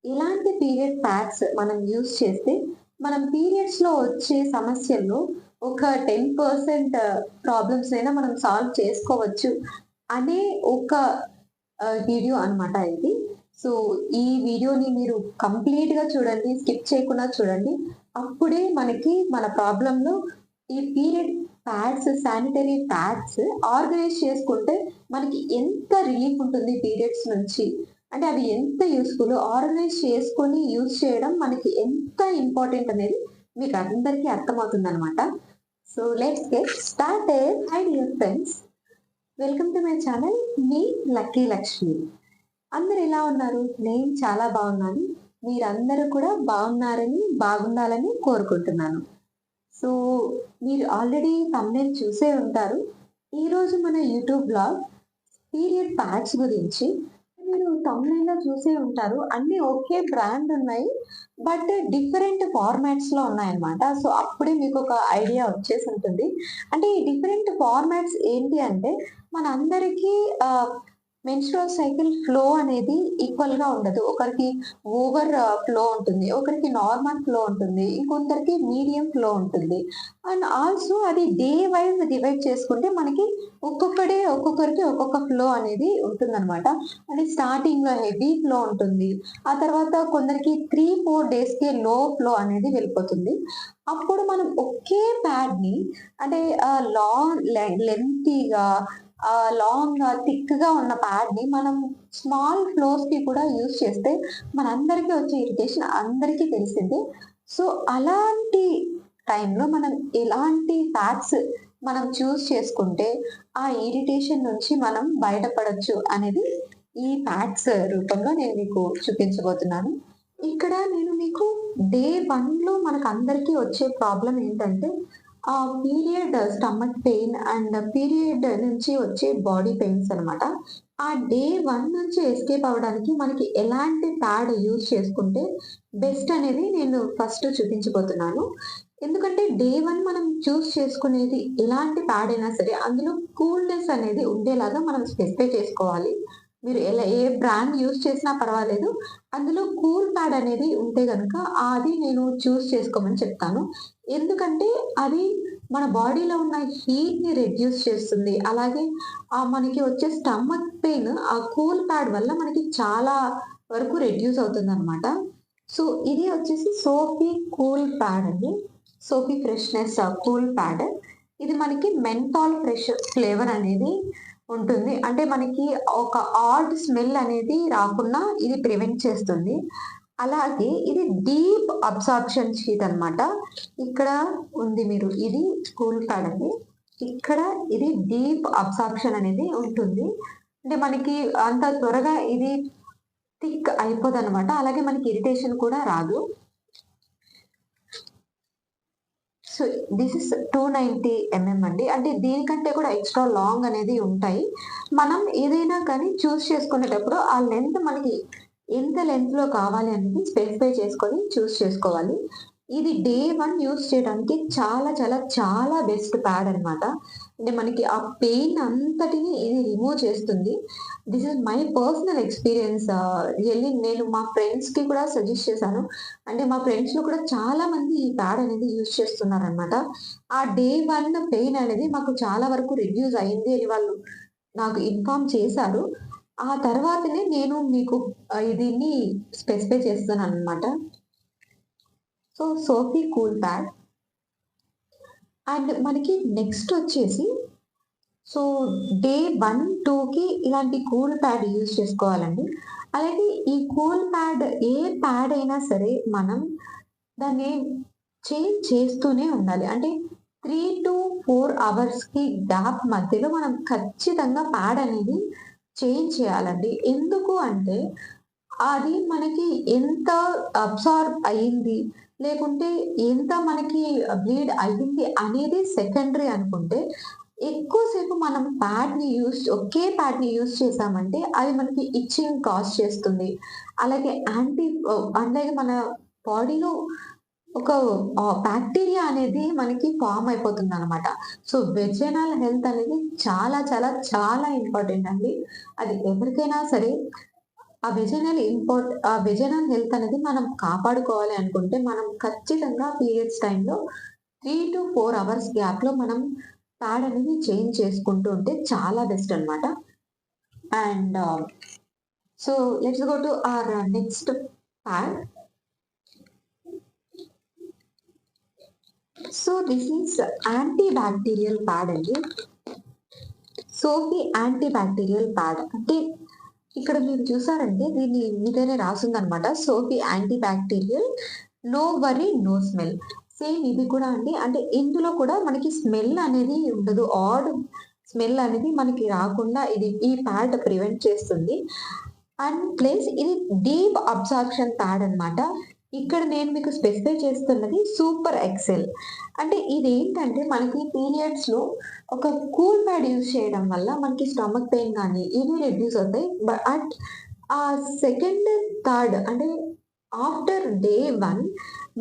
ఇలాంటి period pods మనం use చేస్తే, మనం పీరియడ్స్‌లో వచ్చే సమస్యల్లో ఒక 10% ప్రాబ్లమ్స్ అయినా మనం సాల్వ్ చేసుకోవచ్చు అనే ఒక వీడియో అన్నమాట ఇది. సో, ఈ వీడియోని మీరు కంప్లీట్‌గా చూడండి. స్కిప్ చేయకుండా చూడండి. అప్పుడే మనకి మన ప్రాబ్లమ్‌లో ఈ period pads, sanitary pads organise చేసుకుంటే మనకి ఎంత రిలీఫ్ ఉంటుంది పీరియడ్స్ నుంచి. అంటే అవి ఎంత యూజ్‌ఫుల్ ఆర్గనైజ్ చేసుకొని యూజ్ చేయడం మనకి ఎంత ఇంపార్టెంట్ అనేది మీకు అందరికీ అర్థమవుతుందనమాట. So let's get started. Hi dear friends, welcome to my channel. మీ లక్కీ లక్ష్మి. అందరూ ఎలా ఉన్నారు? నేను చాలా బాగున్నాను. మీరందరూ కూడా బాగున్నారని, బాగుండాలని కోరుకుంటున్నాను. సో మీరు ఆల్రెడీ థంబ్‌నెయిల్ చూసే ఉంటారు. ఈరోజు మన యూట్యూబ్ వ్లాగ్ పీరియడ్ ప్యాడ్స్ గురించి. మీరు థంబ్‌నెయిల్‌లో చూసే ఉంటారు. అన్నీ ఒకే బ్రాండ్ ఉన్నాయి. బట్ డిఫరెంట్ ఫార్మాట్స్‌లో ఉన్నాయన్నమాట. సో అప్పుడే మీకొక ఐడియా వచ్చేసుంటుంది. అంటే ఈ డిఫరెంట్ ఫార్మాట్స్ ఏంటి అంటే మనందరికీ మెన్‌స్ట్రువల్ సైకిల్ ఫ్లో అనేది ఈక్వల్‌గా ఉండదు. ఒకరికి ఓవర్ ఫ్లో ఉంటుంది. ఒకరికి నార్మల్ ఫ్లో ఉంటుంది. ఇంకొందరికి మీడియం ఫ్లో ఉంటుంది. అండ్ ఆల్సో అది డే వైస్ డివైడ్ చేసుకుంటే మనకి ఒక్కొక్కరికి ఒక్కొక్క ఫ్లో అనేది ఉంటుందన్నమాట. అంటే స్టార్టింగ్‌లో హెవీ ఫ్లో ఉంటుంది. ఆ తర్వాత కొందరికి 3, 4 డేస్‌కే లో ఫ్లో అనేది వెళ్ళిపోతుంది. అప్పుడు మనం ఒకే ప్యాడ్‌ని అంటే లెంగ్తీగా లాంగ్‌గా, థిక్‌గా ఉన్న ప్యాడ్‌ని మనం స్మాల్ ఫ్లోస్‌కి కూడా యూజ్ చేస్తే మనందరికీ వచ్చే ఇరిటేషన్ అందరికీ తెలిసిందే. సో, అలాంటి టైంలో మనం ఎలాంటి ప్యాడ్స్ మనం చూజ్ చేసుకుంటే ఆ ఇరిటేషన్ నుంచి మనం బయటపడొచ్చు అనేది ఈ ప్యాడ్స్ రూపంలో నేను మీకు చూపించబోతున్నాను. ఇక్కడ నేను మీకు డే 1లో మనకందరికీ వచ్చే ప్రాబ్లమ్ ఏంటంటే period stomach pain and period నుంచి వచ్చే బాడీ పెయిన్స్ అన్నమాట. ఆ డే 1 నుంచి ఎస్కేప్ అవ్వడానికి మనకి ఎలాంటి ప్యాడ్ యూజ్ చేసుకుంటే బెస్ట్ అనేది నేను ఫస్ట్ చూపించబోతున్నాను. ఎందుకంటే డే 1 మనం చూజ్ చేసుకునేది ఎలాంటి ప్యాడ్ అయినా సరే అందులో కూల్‌నెస్ అనేది ఉండేలాగా మనం స్పెసిఫై చేసుకోవాలి. మీరు ఏ బ్రాండ్ యూజ్ చేసినా పర్వాలేదు. అందులో కూల్ ప్యాడ్ అనేది ఉంటే గనక అది నేను చూజ్ చేసుకోమని చెప్తాను. ఎందుకంటే అది మన బాడీలో ఉన్న హీట్‌ని రెడ్యూస్ చేస్తుంది. అలాగే మనకి వచ్చే స్టమక్ పెయిన్ ఆ కూల్ ప్యాడ్ వల్ల మనకి చాలా వరకు రెడ్యూస్ అవుతుందనమాట. సో, ఇది వచ్చేసి సోఫీ కూల్ ప్యాడ్ అండి. Sophie freshness cool pad. ఇది మనకి మెంథాల్ ఫ్రెష్ ఫ్లేవర్ అనేది ఉంటుంది. అంటే మనకి ఒక ఆడ్ స్మెల్ అనేది రాకుండా ఇది ప్రివెంట్ చేస్తుంది. అలాగే ఇది డీప్ అబ్సార్ప్షన్ షీట్ అన్నమాట. ఇక్కడ ఉంది మీరు ఇది కూల్ ప్యాడ్ అండి. ఇక్కడ ఇది డీప్ అబ్సార్ప్షన్ అనేది ఉంటుంది. అంటే మనకి అంత త్వరగా ఇది థిక్ అయిపోదన్నమాట. అలాగే మనకి ఇరిటేషన్ కూడా రాదు. సో, దిస్ ఇస్ 290 అండి. అంటే దీనికంటే కూడా ఎక్స్‌ట్రా లాంగ్ అనేది ఉంటాయి. మనం ఏదైనా కానీ చూజ్ చేసుకునేటప్పుడు ఆ లెంత్ మనకి ఎంత లెంగ్త్‌లో కావాలి అనేది స్పెసిఫై చేసుకొని చూజ్ చేసుకోవాలి. ఇది డే 1 యూజ్ చేయడానికి చాలా బెస్ట్ ప్యాడ్ అన్నమాట. అంటే మనకి ఆ పెయిన్ అంతటిని ఇది రిమూవ్ చేస్తుంది. This is my personal experience. Really నేను మా ఫ్రెండ్స్‌కి కూడా సజెస్ట్ చేశాను. అంటే మా ఫ్రెండ్స్‌లో కూడా చాలా మంది ఈ ప్యాడ్ అనేది యూజ్ చేస్తున్నారనమాట. ఆ డే 1 పెయిన్ అనేది మాకు చాలా వరకు రెడ్యూస్ అయింది అని వాళ్ళు నాకు ఇన్ఫార్మ్ చేశారు. ఆ తర్వాతనే నేను మీకు దీన్ని స్పెసిఫై చేస్తున్నాననమాట. So, Sofy cool pad. And మనకి నెక్స్ట్ వచ్చేసి సో, డే 1, 2కి ఇలాంటి కూల్ ప్యాడ్ యూజ్ చేసుకోవాలండి. అలాగే ఈ కూల్ ప్యాడ్ ఏ ప్యాడ్ అయినా సరే మనం దాన్ని చేంజ్ చేస్తూనే ఉండాలి. అంటే 3-4 అవర్స్‌కి గ్యాప్ మధ్యలో మనం ఖచ్చితంగా ప్యాడ్ అనేది చేంజ్ చేయాలండి. ఎందుకు అంటే అది మనకి ఎంత అబ్సార్బ్ అయింది, లేకుంటే ఎంత మనకి బ్లీడ్ అయ్యింది అనేది సెకండరీ అనుకుంటే, ఎక్కువ సేపు మనం ఒకే ప్యాడ్‌ని యూజ్ చేశామంటే అది మనకి ఇచ్చింగ్ కాజ్ చేస్తుంది. అలాగే అలాగే మన బాడీలో ఒక బాక్టీరియా అనేది మనకి ఫార్మ్ అయిపోతుందనమాట. సో, వెజైనల్ హెల్త్ అనేది చాలా ఇంపార్టెంట్ అండి. అది ఎవరికైనా సరే ఆ వెజైనల్ హెల్త్ అనేది మనం కాపాడుకోవాలి అనుకుంటే మనం ఖచ్చితంగా పీరియడ్స్ టైంలో 3 to 4 అవర్స్ గ్యాప్‌లో మనం ప్యాడ్ అనేది చేంజ్ చేసుకుంటూ ఉంటే చాలా బెస్ట్ అన్నమాట. And so let's go to our next pad. So this is antibacterial pad అండి. సోఫీ యాంటీ బ్యాక్టీరియల్ ప్యాడ్ అంటే ఇక్కడ మీరు చూసారంటే దీని మీదనే రాసిందనమాట. Sofy antibacterial, no worry no smell. Same ఇది కూడా అండి. అంటే ఇందులో కూడా మనకి స్మెల్ అనేది ఉండదు. ఆడ్ స్మెల్ అనేది మనకి రాకుండా ఈ ప్యాడ్ ప్రివెంట్ చేస్తుంది. అండ్ ప్లస్ ఇది డీప్ అబ్సార్ప్షన్ ప్యాడ్ అన్నమాట. ఇక్కడ నేను మీకు స్పెసిఫై చేస్తున్నది సూపర్ ఎక్సెల్. అంటే ఇదేంటంటే మనకి పీరియడ్స్‌లో ఒక కూల్ ప్యాడ్ యూజ్ చేయడం వల్ల మనకి స్టమక్ పెయిన్ గానీ ఇవి రెడ్యూస్ అవుతాయి. అట్ ఆ సెకండ్, థర్డ్ అంటే ఆఫ్టర్ డే 1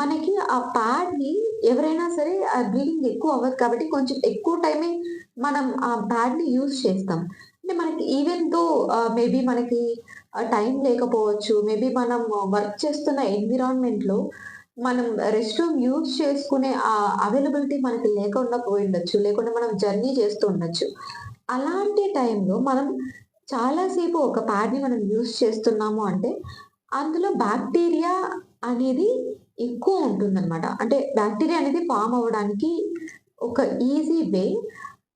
మనకి ఆ ప్యాడ్‌ని ఎవరైనా సరే బ్లీడింగ్ ఎక్కువ అవ్వదు కాబట్టి కొంచెం ఎక్కువ టైమే మనం ఆ ప్యాడ్‌ని యూజ్ చేస్తాం. అంటే మనకి ఈవెన్ దో మేబీ మనకి టైం లేకపోవచ్చు. మేబీ మనం వర్క్ చేస్తున్న ఎన్విరాన్మెంట్‌లో మనం రెస్ట్ రూమ్ యూజ్ చేసుకునే అవైలబిలిటీ మనకి లేకుండా పోయుండొచ్చు. లేకుంటే మనం జర్నీ చేస్తూ ఉండొచ్చు. అలాంటి టైంలో మనం చాలా సేపు ఒక ప్యాడ్‌ని మనం యూజ్ చేస్తున్నాము అంటే, అందులో బ్యాక్టీరియా అనేది ఎక్కువ ఉంటుందనమాట. అంటే బ్యాక్టీరియా అనేది ఫార్మ్ అవ్వడానికి ఒక ఈజీ వే.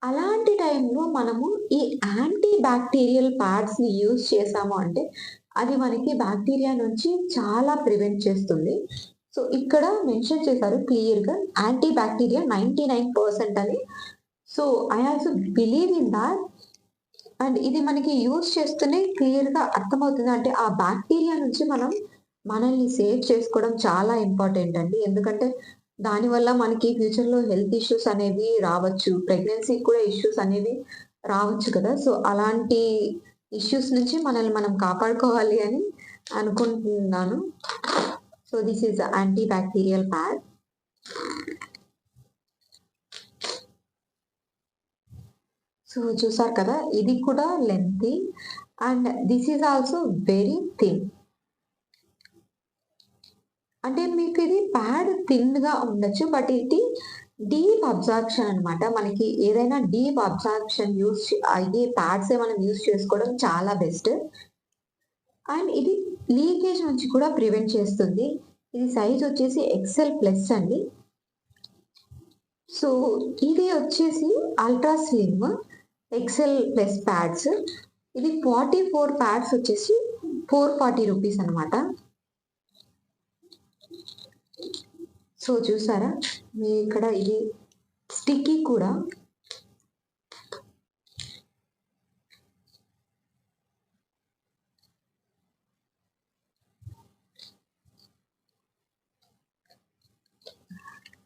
అలాంటి టైంలో మనము ఈ యాంటీ బ్యాక్టీరియల్ ప్యాడ్స్‌ని యూజ్ చేశాము అంటే, అది మనకి బ్యాక్టీరియా నుంచి చాలా ప్రివెంట్ చేస్తుంది. సో, ఇక్కడ మెన్షన్ చేశారు క్లియర్‌గా యాంటీ బ్యాక్టీరియా 99% అని. So, I also believe in thought. And ఇది మనకి యూజ్ చేస్తూనే క్లియర్‌గా అర్థమవుతుంది. అంటే ఆ బ్యాక్టీరియా నుంచి మనం మనల్ని సేవ్ చేసుకోవడం చాలా ఇంపార్టెంట్ అండి. ఎందుకంటే దానివల్ల మనకి ఫ్యూచర్‌లో హెల్త్ ఇష్యూస్ అనేవి రావచ్చు. ప్రెగ్నెన్సీకి కూడా ఇష్యూస్ అనేవి రావచ్చు కదా! సో, అలాంటి ఇష్యూస్ నుంచి మనల్ని మనం కాపాడుకోవాలి అని అనుకుంటున్నాను. So, this is antibacterial pad. So, చూసారు కదా! ఇది కూడా lengthy and this is also very thin. అంటే మీకు ఇది ప్యాడ్ థిన్‌గా ఉండొచ్చు. బట్ ఇది డీప్ అబ్సార్ప్షన్ అన్నమాట. మనకి ఏదైనా డీప్ అబ్సార్ప్షన్ అయ్యే ప్యాడ్సే మనం యూజ్ చేసుకోవడం చాలా బెస్ట్. అండ్ ఇది లీకేజ్ నుంచి కూడా ప్రివెంట్ చేస్తుంది. ఇది సైజ్ వచ్చేసి ఎక్సెల్ ప్లస్ అండి. సో, ఇది వచ్చేసి ultra slim excel plus pads. ఇది 44 ప్యాడ్స్ వచ్చేసి 440 రూపీస్ అన్నమాట. సో, చూసారా? ఇక్కడ ఇది స్టిక్కీ కూడా.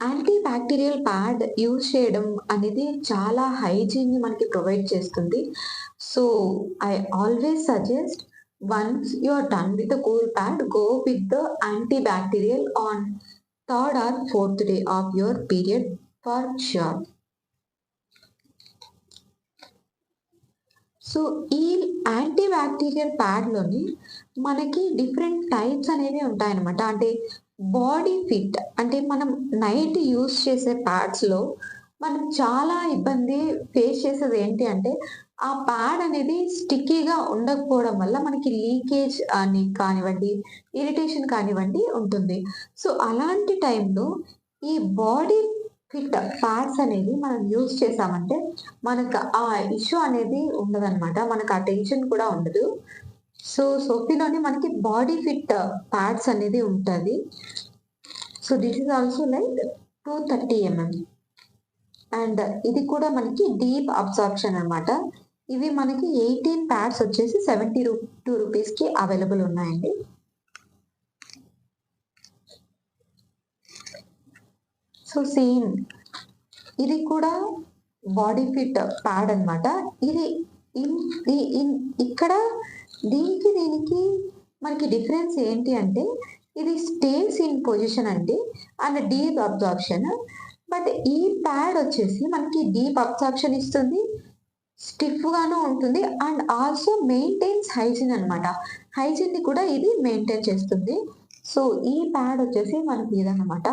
యాంటీ బ్యాక్టీరియల్ ప్యాడ్ యూజ్ చేయడం అనేది చాలా హైజీన్‌ని మనకి ప్రొవైడ్ చేస్తుంది. So, I always suggest once you are done with the cool pad, go with the anti bacterial on third or fourth day of your period for sure. So, ఈ anti bacterial ప్యాడ్‌లోని మనకి different types అనేవి ఉంటాయన్నమాట. అంటే body fit అంటే మనం night use చేసే ప్యాడ్స్‌లో మనం చాలా ఇబ్బంది ఫేస్ చేసేది ఏంటి అంటే, ఆ ప్యాడ్ అనేది స్టిక్కీగా ఉండకపోవడం వల్ల మనకి లీకేజ్ అని కానివ్వండి, ఇరిటేషన్ కానివ్వండి ఉంటుంది. సో, అలాంటి టైంలో ఈ బాడీ ఫిట్ ప్యాడ్స్ అనేది మనం యూజ్ చేశామంటే, మనకు ఆ ఇష్యూ అనేది ఉండదనమాట. మనకు ఆ టెన్షన్ కూడా ఉండదు. సో, సోఫీలోనే మనకి బాడీ ఫిట్ ప్యాడ్స్ అనేది ఉంటది. So, this is also like 230 mm. And ఇది కూడా మనకి డీప్ అబ్సార్ప్షన్ అన్నమాట. ఇవి మనకి 18 ప్యాడ్స్ వచ్చేసి 72 రూపీస్‌కి అవైలబుల్ ఉన్నాయండి. సో, సేమ్ ఇది కూడా బాడీ ఫిట్ ప్యాడ్ అన్నమాట. ఇది ఇక్కడ దీనికి మనకి డిఫరెన్స్ ఏంటి అంటే, ఇది స్టేస్ ఇన్ పొజిషన్ అండి అండ్ డీప్ అబ్సార్ప్షన్. బట్ ఈ ప్యాడ్ వచ్చేసి మనకి డీప్ అబ్సార్ప్షన్ ఇస్తుంది. స్టిఫ్ గాను ఉంటుంది అండ్ ఆల్సో మెయింటైన్స్ హైజీన్ అనమాట. హైజీన్ ని కూడా ఇది మెయింటైన్ చేస్తుంది. సో ఈ ప్యాడ్ వచ్చేసి మనకి ఇదన్నమాట.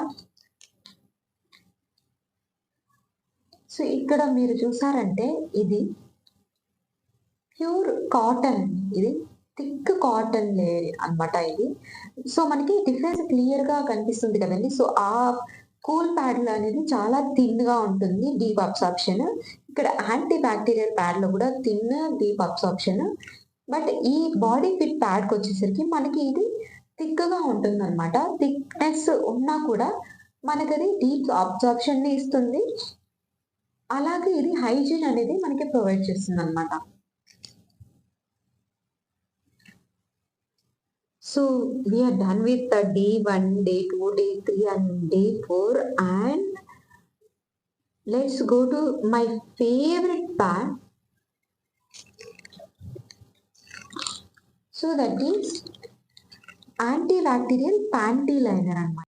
సో ఇక్కడ మీరు చూసారంటే ఇది ప్యూర్ కాటన్, ఇది థిక్ కాటన్ లేయర్ అన్నమాట ఇది. సో మనకి డిఫరెన్స్ క్లియర్ గా కనిపిస్తుంది కదండి. సో ఆ కూల్ ప్యాడ్ అనేది చాలా థిన్ గా ఉంటుంది, డీప్ అబ్సార్ప్షన్. ఇక్కడ యాంటీ బ్యాక్టీరియల్ ప్యాడ్ లో కూడా థిన్ డీప్ అబ్సార్ప్షన్. బట్ ఈ బాడీ ఫిట్ ప్యాడ్ కి వచ్చేసరికి మనకి ఇది థిక్ గా ఉంటుంది అనమాట. థిక్నెస్ ఉన్నా కూడా మనకి అది డీప్ అబ్సార్ప్షన్ ని ఇస్తుంది. అలాగే ఇది హైజీన్ అనేది మనకి ప్రొవైడ్ చేస్తుంది అనమాట. So we are done with the day 1, day 2, day 3 and day 4, and let's go to my favorite part. So that is antibacterial panty liner అన్నమాట.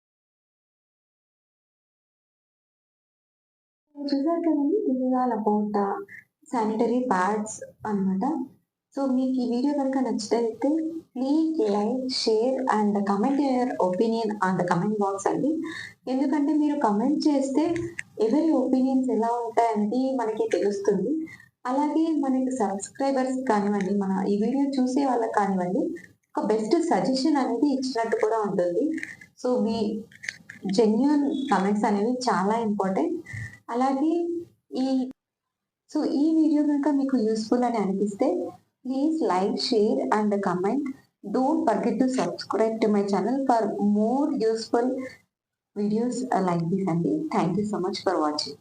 చూసారు కదండి, this is all about the sanitary pads అన్నమాట. So మీకు ఈ video కనుక నచ్చితే please like, share and comment your opinion on the comment box అండి. ఎందుకంటే మీరు కమెంట్ చేస్తే ఎవరి ఒపీనియన్స్ ఎలా ఉంటాయనేది మనకి తెలుస్తుంది. అలాగే మనకి సబ్స్క్రైబర్స్ కానివ్వండి, మన ఈ వీడియో చూసే వాళ్ళకి కానివ్వండి, ఒక బెస్ట్ సజెషన్ అనేది ఇచ్చినట్టు కూడా ఉంటుంది. సో మీ జెన్యూన్ కమెంట్స్ అనేవి చాలా ఇంపార్టెంట్. అలాగే ఈ వీడియో కనుక మీకు యూస్ఫుల్ అని అనిపిస్తే please like, share and comment. Don't forget to subscribe to my channel for more useful videos like this. And thank you so much for watching.